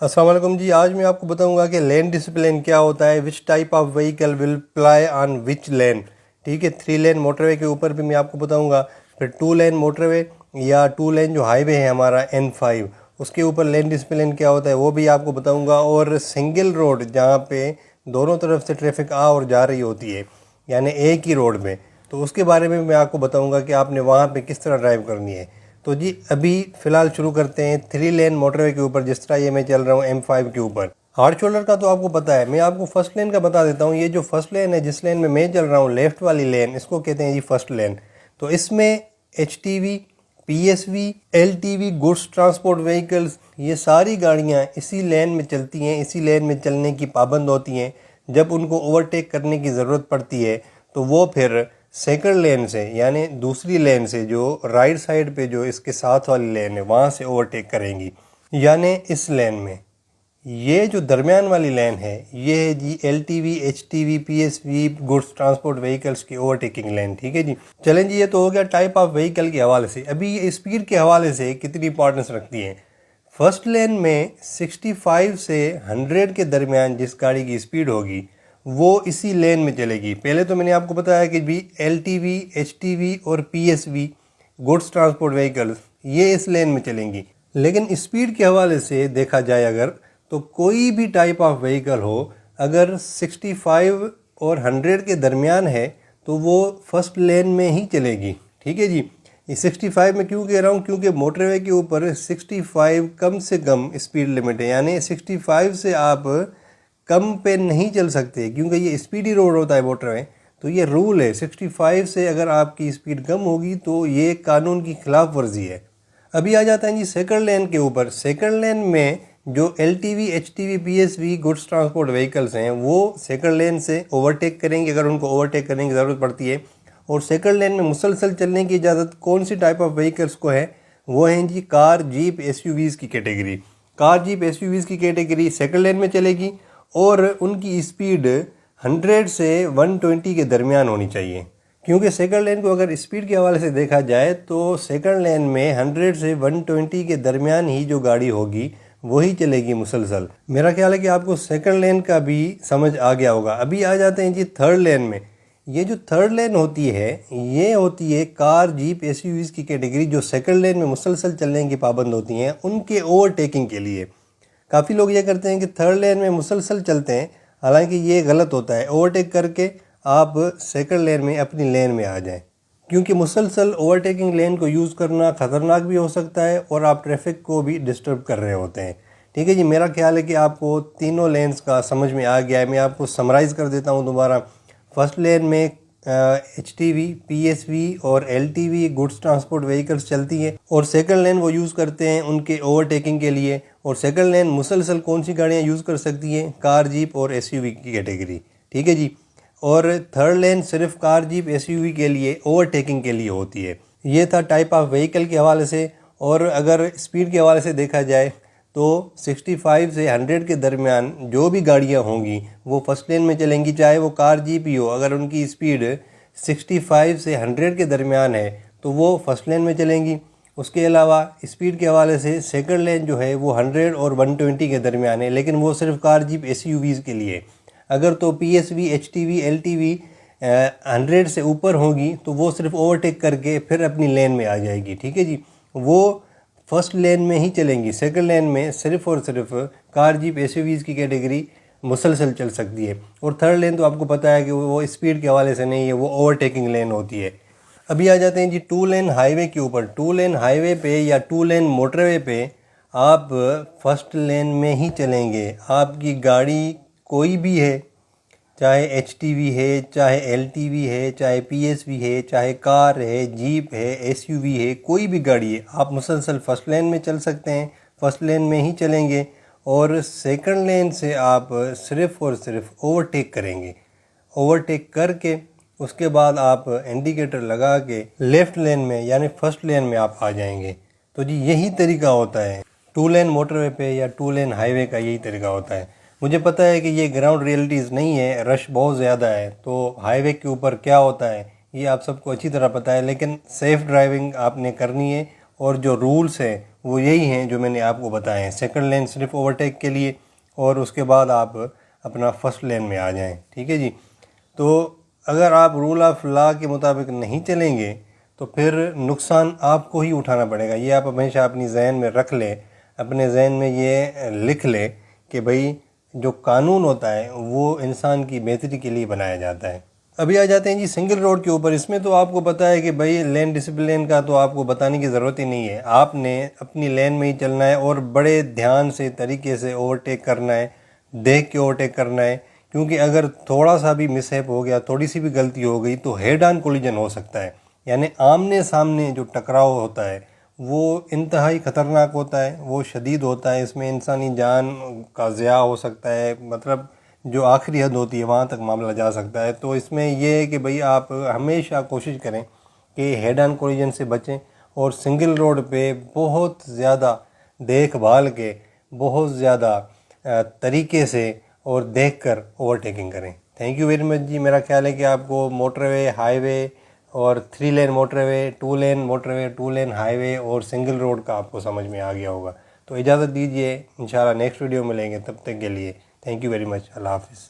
السلام علیکم جی، آج میں آپ کو بتاؤں گا کہ لین ڈسپلن کیا ہوتا ہے، وچ ٹائپ آف وہیکل ول پلائی آن وچ لین. ٹھیک ہے، 3 لین موٹر وے کے اوپر بھی میں آپ کو بتاؤں گا، پھر 2 لین موٹر وے یا 2 لین جو ہائی وے ہے ہمارا N5 اس کے اوپر لین ڈسپلن کیا ہوتا ہے وہ بھی آپ کو بتاؤں گا، اور سنگل روڈ جہاں پہ دونوں طرف سے ٹریفک آ اور جا رہی ہوتی ہے، یعنی ایک ہی روڈ میں، تو اس کے بارے میں آپ کو بتاؤں گا کہ آپ نے وہاں پہ کس طرح ڈرائیو کرنی ہے. تو جی ابھی فی الحال شروع کرتے ہیں 3 لین موٹر وے کے اوپر، جس طرح یہ میں چل رہا ہوں M5 کے اوپر. ہارڈ شولڈر کا تو آپ کو پتہ ہے، میں آپ کو فرسٹ لین کا بتا دیتا ہوں. یہ جو فرسٹ لین ہے، جس لین میں چل رہا ہوں، لیفٹ والی لین، اس کو کہتے ہیں جی فرسٹ لین. تو اس میں HTV PSV LTV goods transport vehicles, یہ ساری گاڑیاں اسی لین میں چلتی ہیں، اسی لین میں چلنے کی پابند ہوتی ہیں. جب ان کو اوورٹیک کرنے کی ضرورت پڑتی ہے تو وہ پھر سیکنڈ لین سے، یعنی دوسری لین سے، جو رائٹ سائڈ پہ جو اس کے ساتھ والی لین ہے، وہاں سے اوورٹیک کریں گی. یعنی اس لین میں یہ جو درمیان والی لین ہے، یہ ہے جی LTV HTV PSV goods transport vehicles کی اوورٹیکنگ لین. ٹھیک ہے جی، چلیں جی، یہ تو ہو گیا ٹائپ آف وہیکل کے حوالے سے. ابھی یہ اسپیڈ کے حوالے سے کتنی امپورٹنس رکھتی ہیں. فرسٹ لین میں 65 سے 100 کے درمیان جس گاڑی کی اسپیڈ ہوگی وہ اسی لین میں چلے گی. پہلے تو میں نے آپ کو بتایا کہ بھی LTV HTV اور PSV گڈس ٹرانسپورٹ وہیکلز یہ اس لین میں چلیں گی. لیکن اسپیڈ کے حوالے سے دیکھا جائے اگر، تو کوئی بھی ٹائپ آف وہیکل ہو، اگر 65 اور 100 کے درمیان ہے تو وہ فرسٹ لین میں ہی چلے گی. ٹھیک ہے جی، یہ 65 میں کیوں کہہ رہا ہوں، کیونکہ موٹر وے کے اوپر 65 کم سے کم اسپیڈ لمٹ ہے، یعنی 65 سے آپ کم پہ نہیں چل سکتے، کیونکہ یہ اسپیڈی روڈ ہوتا ہے موٹر وے. تو یہ رول ہے، 65 سے اگر آپ کی اسپیڈ کم ہوگی تو یہ قانون کی خلاف ورزی ہے. ابھی آ جاتا ہے جی سیکنڈ لین کے اوپر. سیکنڈ لین میں جو LTV HTV PSV goods transport vehicles ہیں وہ سیکنڈ لین سے اوورٹیک کریں گے اگر ان کو اوورٹیک کرنے کی ضرورت پڑتی ہے. اور سیکنڈ لین میں مسلسل چلنے کی اجازت کون سی ٹائپ آف وہیکلس کو ہے؟ وہ ہیں جی کار جیپ SUVs کی کیٹیگری. کار جیپ SUVs کی کیٹیگری سیکنڈ لین میں چلے گی، اور ان کی اسپیڈ 100 سے 120 کے درمیان ہونی چاہیے. کیونکہ سیکنڈ لین کو اگر اسپیڈ کے حوالے سے دیکھا جائے تو سیکنڈ لین میں 100 سے 120 کے درمیان ہی جو گاڑی ہوگی وہی چلے گی مسلسل. میرا خیال ہے کہ آپ کو سیکنڈ لین کا بھی سمجھ آ گیا ہوگا. ابھی آ جاتے ہیں جی تھرڈ لین میں. یہ جو تھرڈ لین ہوتی ہے یہ ہوتی ہے کار جیپ SUVs کی کیٹیگری، جو سیکنڈ لین میں مسلسل چلنے کی پابند ہوتی ہیں ان کے اوورٹیکنگ کے لیے. کافی لوگ یہ کرتے ہیں کہ تھرڈ لین میں مسلسل چلتے ہیں، حالانکہ یہ غلط ہوتا ہے. اوورٹیک کر کے آپ سیکنڈ لین میں اپنی لین میں آ جائیں، کیونکہ مسلسل اوورٹیکنگ لین کو یوز کرنا خطرناک بھی ہو سکتا ہے اور آپ ٹریفک کو بھی ڈسٹرب کر رہے ہوتے ہیں. ٹھیک ہے جی، میرا خیال ہے کہ آپ کو تینوں لینز کا سمجھ میں آ گیا ہے. میں آپ کو سمرائز کر دیتا ہوں دوبارہ. فرسٹ لین میں HTV PSV اور LTV گڈس ٹرانسپورٹ وہیکلس چلتی ہیں، اور سیکنڈ لین وہ یوز کرتے ہیں ان کے اوورٹیکنگ کے لیے. اور سیکنڈ لین مسلسل کون سی گاڑیاں یوز کر سکتی ہیں؟ کار جیپ اور SUV کی کیٹیگری. ٹھیک ہے جی، اور تھرڈ لین صرف کار جیپ SUV کے لیے اوورٹیکنگ کے لیے ہوتی ہے. یہ تھا ٹائپ آف وہیکل کے حوالے سے. اور اگر اسپیڈ کے حوالے سے دیکھا جائے تو 65 سے 100 کے درمیان جو بھی گاڑیاں ہوں گی وہ فرسٹ لین میں چلیں گی، چاہے وہ کار جیپ ہی ہو. اگر ان کی اسپیڈ 65 سے 100 کے درمیان ہے تو وہ فرسٹ لین میں چلیں گی. اس کے علاوہ اسپیڈ کے حوالے سے سیکنڈ لین جو ہے وہ 100 اور 120 کے درمیان ہے، لیکن وہ صرف کار جیپ SUVs کے لیے. اگر تو PSV HTV LTV 100 سے اوپر ہوگی تو وہ صرف اوورٹیک کر کے پھر اپنی لین میں آ جائے گی. ٹھیک ہے جی، وہ فرسٹ لین میں ہی چلیں گی. سیکنڈ لین میں صرف اور صرف کار جیپ SUVs کی کیٹیگری مسلسل چل سکتی ہے. اور تھرڈ لین تو آپ کو پتہ ہے کہ وہ اسپیڈ کے حوالے سے نہیں ہے، وہ اوورٹیکنگ لین ہوتی ہے. ابھی آ جاتے ہیں جی 2 لین ہائی وے کے اوپر. 2 لین ہائی وے پہ یا 2 لین موٹر وے پہ آپ فرسٹ لین میں ہی چلیں گے. آپ کی گاڑی کوئی بھی ہے، چاہے HTV ہے، چاہے LTV ہے، چاہے PSV ہے، چاہے کار ہے، جیپ ہے، SUV ہے، کوئی بھی گاڑی ہے، آپ مسلسل فرسٹ لین میں چل سکتے ہیں. فرسٹ لین میں ہی چلیں گے، اور سیکنڈ لین سے آپ صرف اور صرف اوورٹیک کریں گے. اوورٹیک کر کے اس کے بعد آپ انڈیکیٹر لگا کے لیفٹ لین میں یعنی فرسٹ لین میں آپ آ جائیں گے. تو جی یہی طریقہ ہوتا ہے 2 لین موٹر وے پہ یا 2 لین ہائی وے کا، یہی طریقہ ہوتا ہے. مجھے پتہ ہے کہ یہ گراؤنڈ ریئلٹیز نہیں ہے، رش بہت زیادہ ہے، تو ہائی وے کے اوپر کیا ہوتا ہے یہ آپ سب کو اچھی طرح پتہ ہے. لیکن سیف ڈرائیونگ آپ نے کرنی ہے، اور جو رولز ہیں وہ یہی ہیں جو میں نے آپ کو بتائے ہیں. سیکنڈ لین صرف اوورٹیک کے لیے، اور اس کے بعد آپ اپنا فرسٹ لین میں آ جائیں. ٹھیک ہے جی. تو اگر آپ رول آف لا کے مطابق نہیں چلیں گے تو پھر نقصان آپ کو ہی اٹھانا پڑے گا. یہ آپ ہمیشہ اپنی ذہن میں رکھ لیں، اپنے ذہن میں یہ لکھ لیں کہ بھئی جو قانون ہوتا ہے وہ انسان کی بہتری کے لیے بنایا جاتا ہے. ابھی آ جاتے ہیں جی سنگل روڈ کے اوپر. اس میں تو آپ کو پتہ ہے کہ بھئی لین ڈسپلین کا تو آپ کو بتانے کی ضرورت ہی نہیں ہے. آپ نے اپنی لین میں ہی چلنا ہے اور بڑے دھیان سے طریقے سے اوورٹیک کرنا ہے، دیکھ کے اوورٹیک کرنا ہے، کیونکہ اگر تھوڑا سا بھی مس ہیپ ہو گیا، تھوڑی سی بھی غلطی ہو گئی تو ہیڈ آن کولیجن ہو سکتا ہے. یعنی آمنے سامنے جو ٹکراؤ ہوتا ہے وہ انتہائی خطرناک ہوتا ہے، وہ شدید ہوتا ہے. اس میں انسانی جان کا ضیاع ہو سکتا ہے، مطلب جو آخری حد ہوتی ہے وہاں تک معاملہ جا سکتا ہے. تو اس میں یہ ہے کہ بھئی آپ ہمیشہ کوشش کریں کہ ہیڈ آن کولیجن سے بچیں، اور سنگل روڈ پہ بہت زیادہ دیکھ بھال کے، بہت زیادہ طریقے سے اور دیکھ کر اوورٹیکنگ کریں. تھینک یو ویری مچ جی. میرا خیال ہے کہ آپ کو موٹر وے، ہائی وے اور 3 لین موٹر وے، 2 لین موٹر وے، 2 لین ہائی وے اور سنگل روڈ کا آپ کو سمجھ میں آ گیا ہوگا. تو اجازت دیجیے، انشاءاللہ نیکسٹ ویڈیو ملیں گے. تب تک کے لیے تھینک یو ویری مچ. اللہ حافظ.